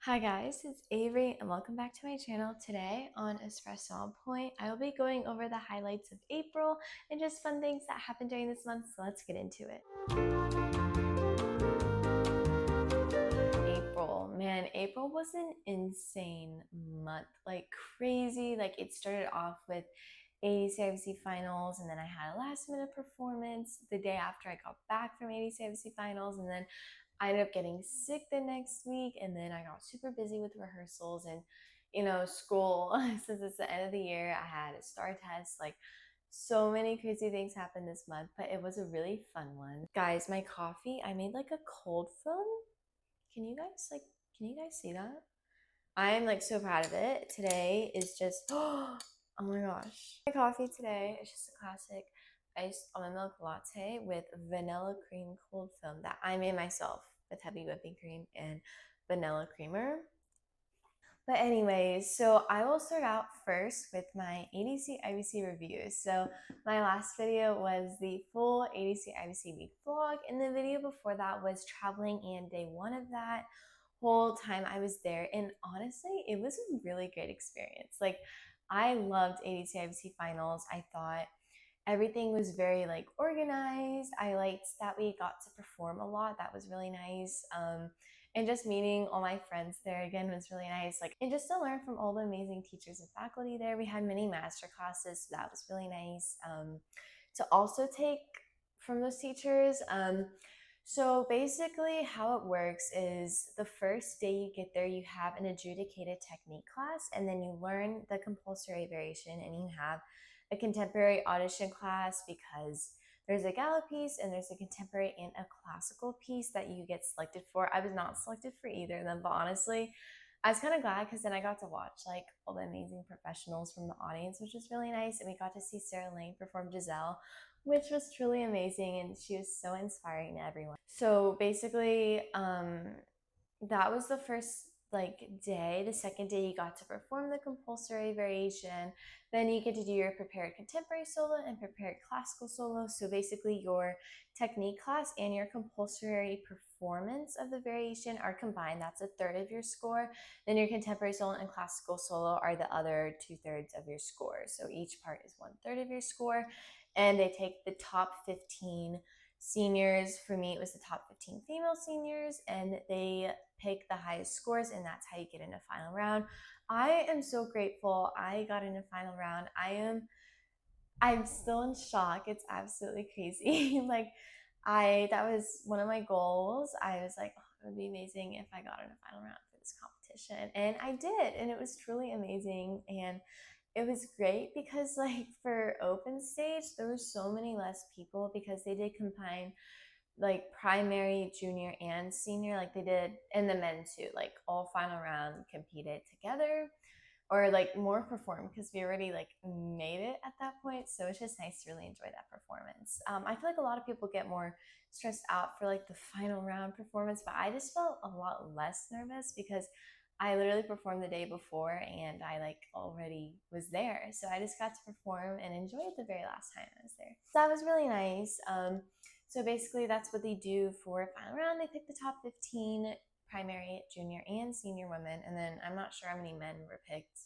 Hi guys, it's Avery and welcome back to my channel. Today on Espresso on Point, I will be going over the highlights of April and just fun things that happened during this month, so let's get into it. April was an insane month, like crazy. Like it started off with ADCIBC finals, and then I had a last minute performance the day after I got back from ADCIBC finals, and then I ended up getting sick the next week, and then I got super busy with rehearsals and school. Since it's the end of the year, I had a star test. Like so many crazy things happened this month, but it was a really fun one. Guys, my coffee, I made like a cold foam. Can you guys see that? I'm like so proud of it. Today is just oh my gosh. My coffee today is just a classic iced almond milk latte with vanilla cream cold foam that I made myself with heavy whipping cream and vanilla creamer. But anyways, so I will start out first with my ADCIBC review. So my last video was the full ADCIBC week vlog, and the video before that was traveling and day one of that whole time I was there. And honestly, it was a really great experience. Like I loved ADCIBC finals. I thought everything was very like organized. I liked that we got to perform a lot. That was really nice. And just meeting all my friends there again was really nice. Like, and just to learn from all the amazing teachers and faculty there. We had many master classes, so that was really nice to also take from those teachers. So basically, how it works is the first day you get there, you have an adjudicated technique class, and then you learn the compulsory variation, and you have a contemporary audition class because there's a gala piece and there's a contemporary and a classical piece that you get selected for. I was not selected for either of them, but honestly, I was kind of glad because then I got to watch like all the amazing professionals from the audience, which was really nice. And we got to see Sarah Lane perform Giselle, which was truly amazing. And she was so inspiring to everyone. So basically, that was the first like day. The second day you got to perform the compulsory variation. Then you get to do your prepared contemporary solo and prepared classical solo. So basically your technique class and your compulsory performance of the variation are combined. That's a third of your score. Then your contemporary solo and classical solo are the other 2/3 of your score. So each part is 1/3 of your score. And they take the top 15 seniors. For me, it was the top 15 female seniors, and they pick the highest scores, and that's how you get into final round. I am so grateful I got into final round. I'm still in shock. It's absolutely crazy. Like that was one of my goals. I was like, oh, it would be amazing if I got into final round for this competition, and I did, and it was truly amazing. And it was great because like for open stage there were so many less people because they did combine like primary, junior, and senior, like they did in the men too. Like all final round competed together, or like more performed because we already like made it at that point. So it's just nice to really enjoy that performance. I feel like a lot of people get more stressed out for like the final round performance, but I just felt a lot less nervous because I literally performed the day before and I like already was there. So I just got to perform and enjoy it the very last time I was there. So that was really nice. So basically that's what they do for final round. They pick the top 15 primary, junior, and senior women, and then I'm not sure how many men were picked.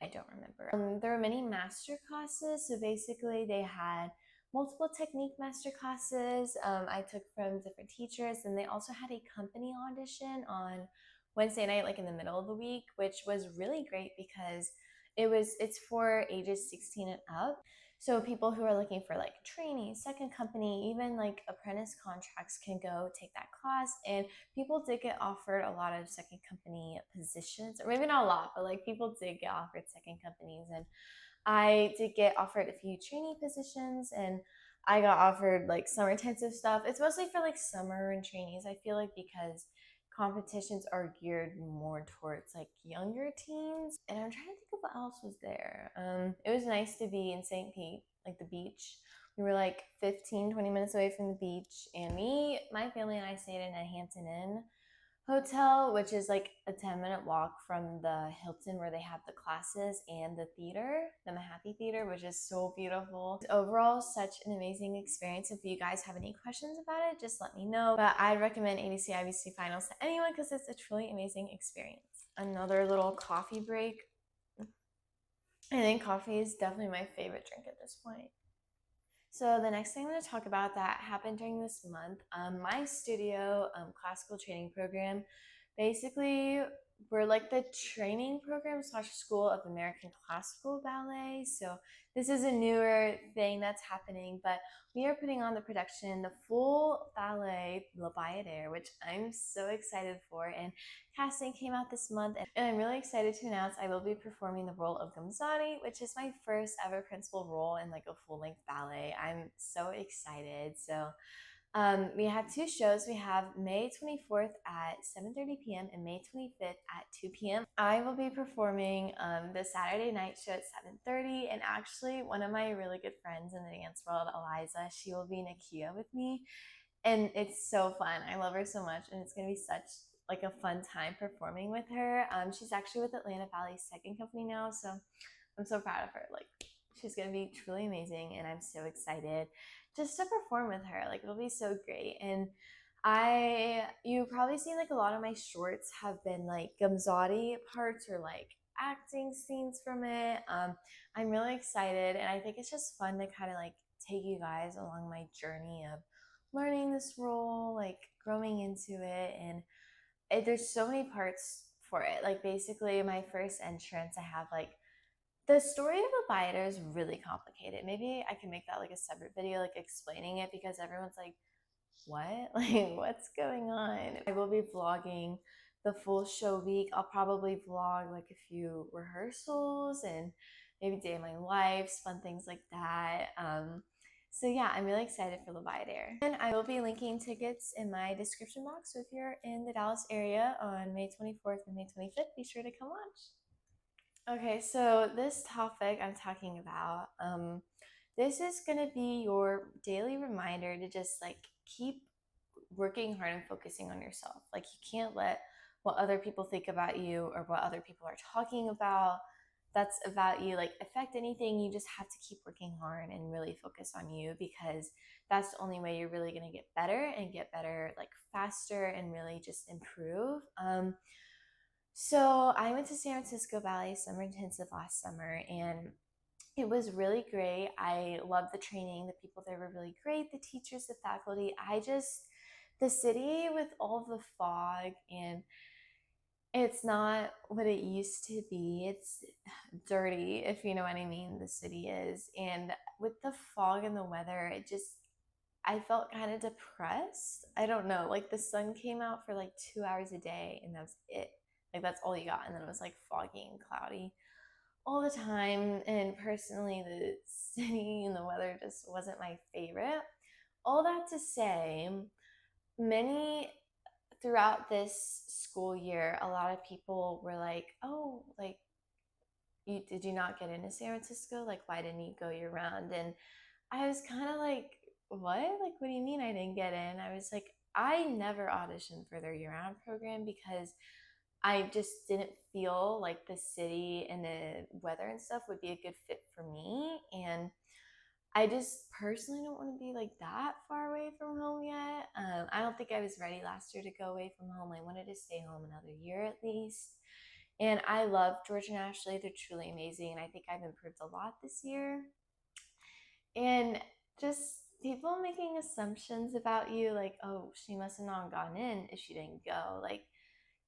I don't remember. There were many master classes, so basically they had multiple technique master classes I took from different teachers, and they also had a company audition on Wednesday night, like in the middle of the week, which was really great because it's for ages 16 and up. So people who are looking for like training, second company, even like apprentice contracts can go take that class. And people did get offered a lot of second company positions, or maybe not a lot, but like people did get offered second companies. And I did get offered a few trainee positions, and I got offered like summer intensive stuff. It's mostly for like summer and trainees, I feel like, because competitions are geared more towards like younger teens. And I'm trying to think of what else was there. It was nice to be in St. Pete, like the beach. We were like 15, 20 minutes away from the beach, and my family and I stayed in a Hampton Inn hotel, which is like a 10-minute walk from the Hilton where they have the classes and the theater, the Mahaffey Theater, which is so beautiful. Overall, such an amazing experience. If you guys have any questions about it, just let me know. But I'd recommend ADCIBC finals to anyone because it's a truly amazing experience. Another little coffee break. I think coffee is definitely my favorite drink at this point. So the next thing I'm going to talk about that happened during this month, my studio classical training program, basically we're like the training program / school of American classical ballet. So this is a newer thing that's happening, but we are putting on the production, the full ballet, the Bayadere, which I'm so excited for. And casting came out this month, and I'm really excited to announce I will be performing the role of Gamzati, which is my first ever principal role in like a full-length ballet. I'm so excited. So we have two shows. We have May 24th at 7:30 p.m. and May 25th at 2 p.m. I will be performing the Saturday night show at 7:30, and actually one of my really good friends in the dance world, Eliza, she will be Nakia with me, and it's so fun. I love her so much, and it's gonna be such like a fun time performing with her. She's actually with Atlanta Ballet's second company now, so I'm so proud of her. Like, she's gonna be truly amazing, and I'm so excited just to perform with her. Like, it'll be so great. And you've probably seen like a lot of my shorts have been like Gamzati parts or like acting scenes from it. I'm really excited, and I think it's just fun to kind of like take you guys along my journey of learning this role, like growing into it. And there's so many parts for it. Like, basically my first entrance, I have like the story of a Bayadere is really complicated. Maybe I can make that like a separate video, like explaining it, because everyone's like, what? Like, what's going on? I will be vlogging the full show week. I'll probably vlog like a few rehearsals and maybe day of my life, fun things like that. So yeah, I'm really excited for the Bayadere. And I will be linking tickets in my description box. So if you're in the Dallas area on May 24th and May 25th, be sure to come watch. Okay, so this topic I'm talking about, this is gonna be your daily reminder to just like keep working hard and focusing on yourself. Like, you can't let what other people think about you or what other people are talking about that's about you like affect anything. You just have to keep working hard and really focus on you, because that's the only way you're really going to get better and get better like faster and really just improve. So I went to San Francisco Ballet Summer Intensive last summer, and it was really great. I loved the training. The people there were really great. The teachers, the faculty. The city with all the fog, and it's not what it used to be. It's dirty, if you know what I mean. The city is. And with the fog and the weather, I felt kind of depressed. I don't know. Like, the sun came out for like 2 hours a day, and that was it. Like, that's all you got. And then it was like foggy and cloudy all the time. And personally, the city and the weather just wasn't my favorite. All that to say, throughout this school year, a lot of people were like, oh, like, did you not get into San Francisco? Like, why didn't you go year round? And I was kind of like, what? Like, what do you mean I didn't get in? I was like, I never auditioned for their year round program because I just didn't feel like the city and the weather and stuff would be a good fit for me. And I just personally don't want to be like that far away from home yet. I don't think I was ready last year to go away from home. I wanted to stay home another year at least. And I love George and Ashley. They're truly amazing. And I think I've improved a lot this year. And just people making assumptions about you, like, oh, she must have not gotten in if she didn't go. Like,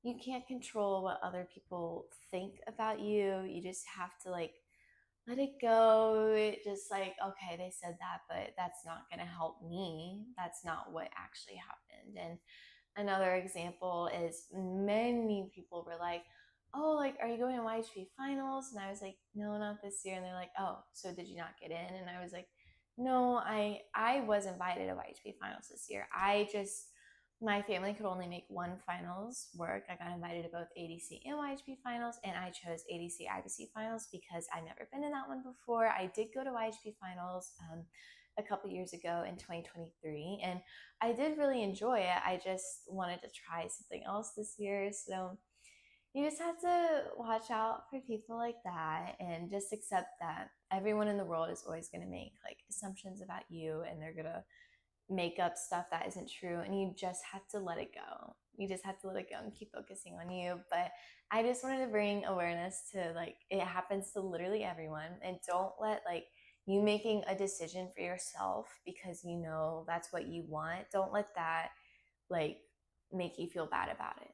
you can't control what other people think about you. You just have to like let it go. Just like, okay, they said that, but that's not going to help me. That's not what actually happened. And another example is many people were like, oh, like, are you going to YHP finals? And I was like, no, not this year. And they're like, oh, so did you not get in? And I was like, no, I was invited to YHP finals this year. My family could only make one finals work. I got invited to both ADC and YHP finals, and I chose ADCIBC finals because I've never been in that one before. I did go to YHP finals a couple years ago in 2023, and I did really enjoy it. I just wanted to try something else this year. So you just have to watch out for people like that and just accept that everyone in the world is always going to make like assumptions about you, and they're going to make up stuff that isn't true, and you just have to let it go. You just have to let it go and keep focusing on you. But I just wanted to bring awareness to like it happens to literally everyone, and don't let like you making a decision for yourself because you know that's what you want, don't let that like make you feel bad about it.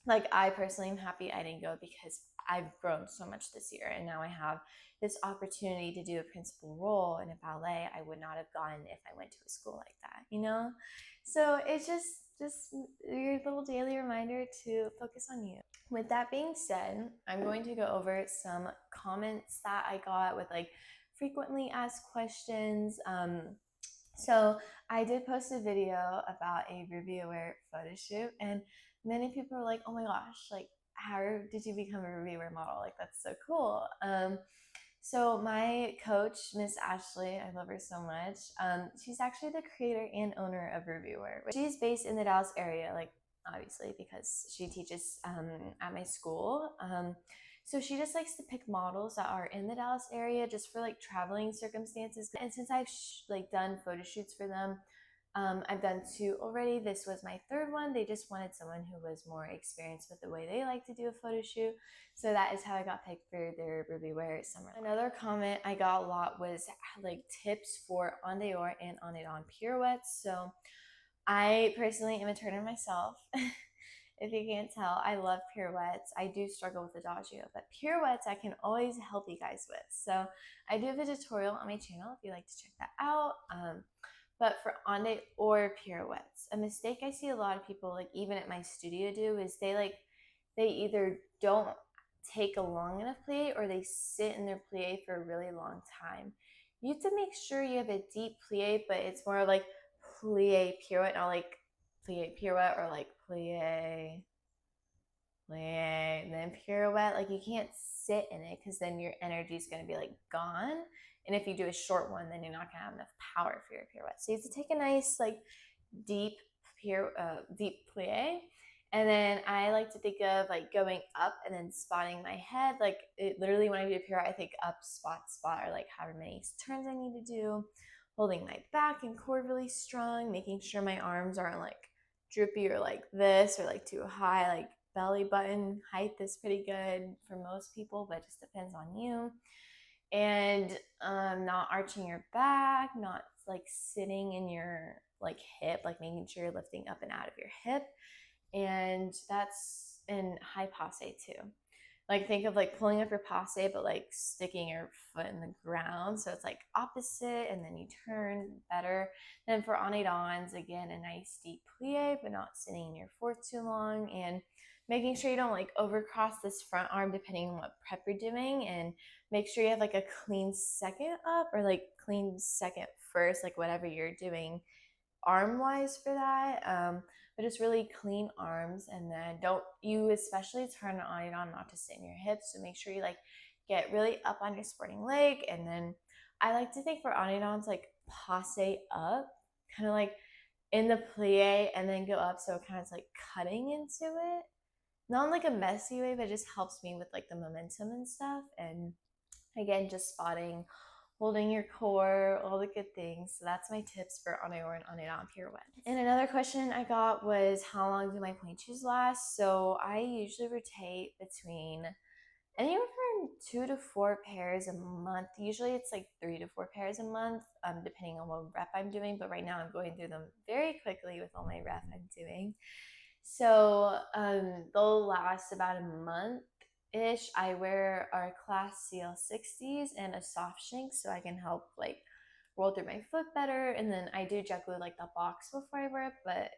Like I personally am happy I didn't go because I've grown so much this year, and now I have this opportunity to do a principal role in a ballet I would not have gone if I went to a school like that, you know? So it's just your little daily reminder to focus on you. With that being said, I'm going to go over some comments that I got with like frequently asked questions. So I did post a video about a Ruby Aware photo shoot, and many people are like, "Oh my gosh, like how did you become a Ruby Aware model? Like that's so cool." So my coach, Miss Ashley, I love her so much. She's actually the creator and owner of Ruby Aware. She's based in the Dallas area, like obviously because she teaches at my school. So she just likes to pick models that are in the Dallas area just for like traveling circumstances. And since I've like done photo shoots for them, I've done 2 already. This was my 3rd one. They just wanted someone who was more experienced with the way they like to do a photo shoot. So that is how I got picked for their Ruby Wear summer. Another comment I got a lot was like tips for en dehors and en dedans pirouettes. So I personally am a turner myself. If you can't tell, I love pirouettes. I do struggle with adagio, but pirouettes I can always help you guys with. So I do have a tutorial on my channel if you'd like to check that out. But for en dehors pirouettes, a mistake I see a lot of people, like even at my studio, do is they either don't take a long enough plie or they sit in their plie for a really long time. You have to make sure you have a deep plie, but it's more like plie pirouette, not like plie pirouette or like plie and then pirouette. Like you can't sit in it because then your energy is going to be like gone. And if you do a short one, then you're not going to have enough power for your pirouette. So you have to take a nice like deep plie. And then I like to think of like going up and then spotting my head. Like literally when I do a pirouette, I think up, spot, or like however many turns I need to do. Holding my back and core really strong, making sure my arms aren't like droopy or like this or like too high. Like belly button height is pretty good for most people, but it just depends on you. And not arching your back, not like sitting in your like hip, like making sure you're lifting up and out of your hip. And that's in high passe too. Like think of like pulling up your passe, but like sticking your foot in the ground. So it's like opposite, and then you turn better. Then for en dedans, again, a nice deep plie, but not sitting in your fourth too long, and making sure you don't like overcross this front arm depending on what prep you're doing, and make sure you have like a clean second up or like clean second first, like whatever you're doing arm wise for that. But just really clean arms, and then don't you especially turn it on and on not to sit in your hips. So make sure you like get really up on your sporting leg. And then I like to think for en dedans like passe up, kind of like in the plie, and then go up, so it kind of is like cutting into it, not in like a messy way, but it just helps me with like the momentum and stuff. And again, just spotting, holding your core, all the good things. So that's my tips for en dehors and en dedans pirouettes. And another question I got was, how long do my pointe shoes last? So I usually rotate between anywhere from 2 to 4 pairs a month. Usually it's like 3 to 4 pairs a month, depending on what rep I'm doing. But right now I'm going through them very quickly with all my rep I'm doing. So they'll last about a month ish. I wear our class CL60s and a soft shank so I can help like roll through my foot better. And then I do jet glue like the box before I wear it, but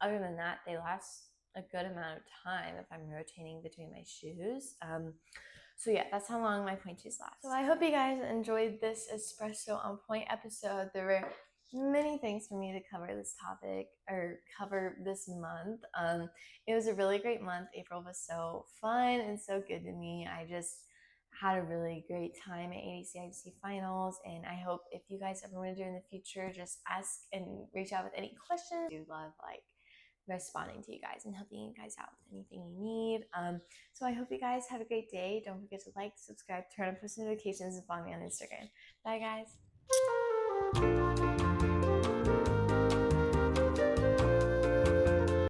other than that, they last a good amount of time if I'm rotating between my shoes. So yeah, that's how long my pointe shoes last. So I hope you guys enjoyed this Espresso on Pointe episode. There were many things for me to cover this topic or cover this month. It was a really great month. April was so fun and so good to me. had a really great time at ADCIBC finals, and I hope if you guys ever want to do in the future, just ask and reach out with any questions. I do love like responding to you guys and helping you guys out with anything you need. So I hope you guys have a great day. Don't forget to like, subscribe, turn on post notifications, and follow me on Instagram. Bye guys.